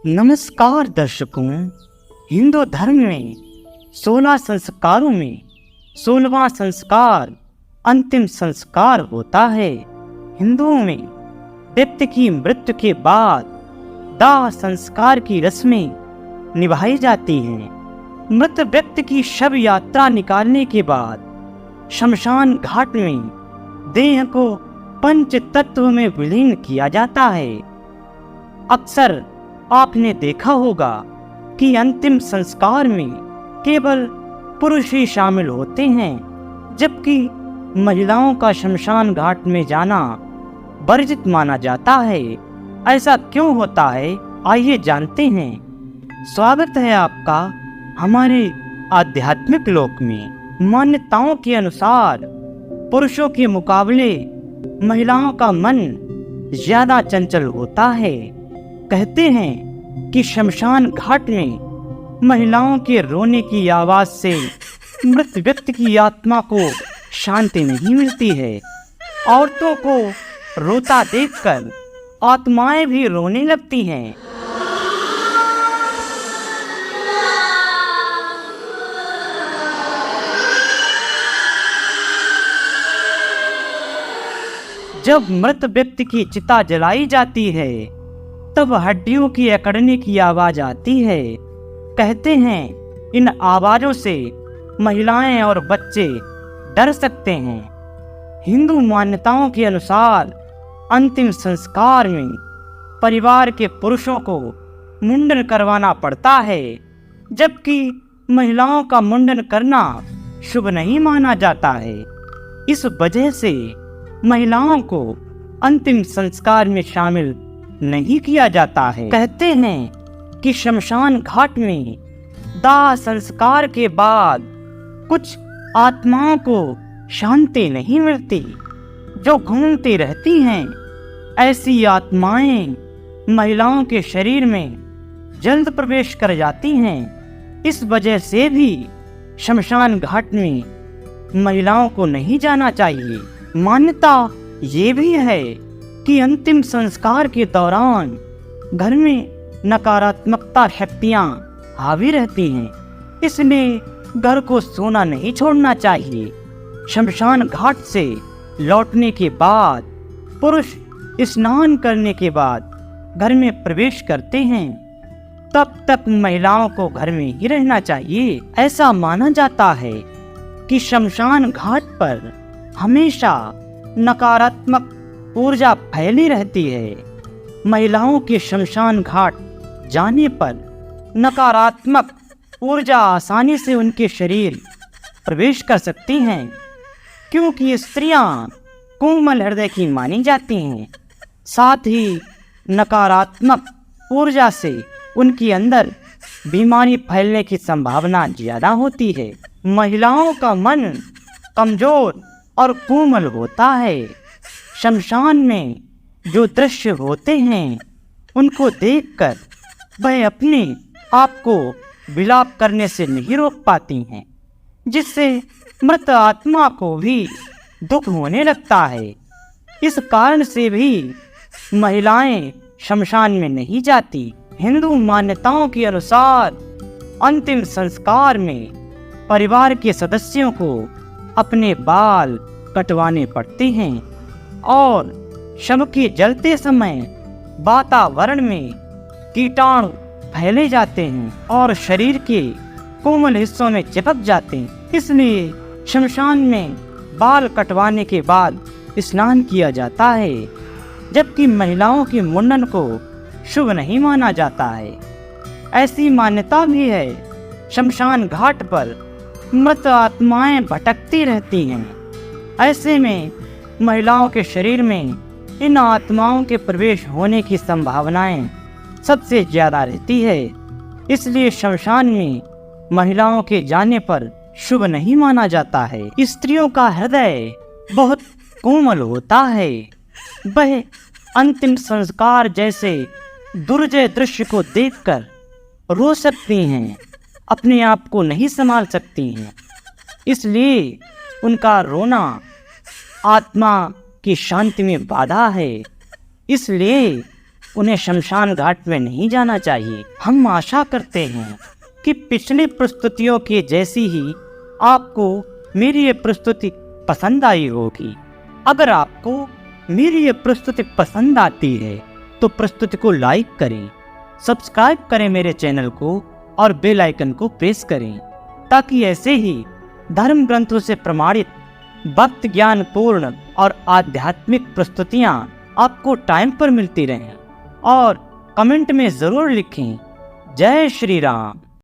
नमस्कार दर्शकों। हिंदू धर्म में 16 संस्कारों में 16वां संस्कार अंतिम संस्कार होता है। हिंदुओं में व्यक्ति की मृत्यु के बाद दाह संस्कार की रस्में निभाई जाती हैं। मृत व्यक्ति की शव यात्रा निकालने के बाद शमशान घाट में देह को पंच तत्व में विलीन किया जाता है। अक्सर आपने देखा होगा कि अंतिम संस्कार में केवल पुरुष ही शामिल होते हैं, जबकि महिलाओं का शमशान घाट में जाना वर्जित माना जाता है। ऐसा क्यों होता है, आइए जानते हैं। स्वागत है आपका हमारे आध्यात्मिक लोक में। मान्यताओं के अनुसार पुरुषों के मुकाबले महिलाओं का मन ज्यादा चंचल होता है। कहते हैं कि शमशान घाट में महिलाओं के रोने की आवाज से मृत व्यक्ति की आत्मा को शांति नहीं मिलती है। औरतों को रोता देखकर आत्माएं भी रोने लगती हैं। जब मृत व्यक्ति की चिता जलाई जाती है तब हड्डियों की अकड़ने की आवाज आती है। कहते हैं इन आवाजों से महिलाएं और बच्चे डर सकते हैं। हिंदू मान्यताओं के अनुसार अंतिम संस्कार में परिवार के पुरुषों को मुंडन करवाना पड़ता है, जबकि महिलाओं का मुंडन करना शुभ नहीं माना जाता है। इस वजह से महिलाओं को अंतिम संस्कार में शामिल नहीं किया जाता है। कहते हैं कि शमशान घाट में दाह संस्कार के बाद कुछ आत्माओं को शांति नहीं मिलती, जो घूमती रहती हैं। ऐसी आत्माएं महिलाओं के शरीर में जल्द प्रवेश कर जाती हैं। इस वजह से भी शमशान घाट में महिलाओं को नहीं जाना चाहिए। मान्यता ये भी है कि अंतिम संस्कार के दौरान घर में नकारात्मकता शक्तियां हावी रहती हैं, इसलिए घर को सोना नहीं छोड़ना चाहिए। शमशान घाट से लौटने के बाद पुरुष स्नान करने के बाद घर में प्रवेश करते हैं, तब तक महिलाओं को घर में ही रहना चाहिए। ऐसा माना जाता है कि शमशान घाट पर हमेशा नकारात्मक ऊर्जा फैली रहती है। महिलाओं के शमशान घाट जाने पर नकारात्मक ऊर्जा आसानी से उनके शरीर प्रवेश कर सकती हैं, क्योंकि स्त्रियां कोमल हृदय की मानी जाती हैं। साथ ही नकारात्मक ऊर्जा से उनके अंदर बीमारी फैलने की संभावना ज्यादा होती है। महिलाओं का मन कमजोर और कोमल होता है। शमशान में जो दृश्य होते हैं उनको देखकर वह अपने आप को विलाप करने से नहीं रोक पाती हैं, जिससे मृत आत्मा को भी दुख होने लगता है। इस कारण से भी महिलाएं शमशान में नहीं जाती। हिंदू मान्यताओं के अनुसार अंतिम संस्कार में परिवार के सदस्यों को अपने बाल कटवाने पड़ते हैं और शव के जलते समय वातावरण में कीटाणु फैले जाते हैं और शरीर के कोमल हिस्सों में चिपक जाते हैं। इसलिए शमशान में बाल कटवाने के बाद स्नान किया जाता है, जबकि महिलाओं के मुंडन को शुभ नहीं माना जाता है। ऐसी मान्यता भी है शमशान घाट पर मृत आत्माएं भटकती रहती हैं। ऐसे में महिलाओं के शरीर में इन आत्माओं के प्रवेश होने की संभावनाएं सबसे ज्यादा रहती है। इसलिए शमशान में महिलाओं के जाने पर शुभ नहीं माना जाता है। स्त्रियों का हृदय बहुत कोमल होता है। वह अंतिम संस्कार जैसे दुर्जय दृश्य को देखकर रो सकती हैं, अपने आप को नहीं संभाल सकती हैं। इसलिए उनका रोना आत्मा की शांति में बाधा है। इसलिए उन्हें शमशान घाट में नहीं जाना चाहिए। हम आशा करते हैं कि पिछली प्रस्तुतियों की जैसी ही आपको मेरी ये प्रस्तुति पसंद आई होगी। अगर आपको मेरी ये प्रस्तुति पसंद आती है तो प्रस्तुति को लाइक करें, सब्सक्राइब करें मेरे चैनल को और बेल आइकन को प्रेस करें, ताकि ऐसे ही धर्म ग्रंथों से प्रमाणित भक्त ज्ञान पूर्ण और आध्यात्मिक प्रस्तुतियाँ आपको टाइम पर मिलती रहें। और कमेंट में ज़रूर लिखें, जय श्री राम।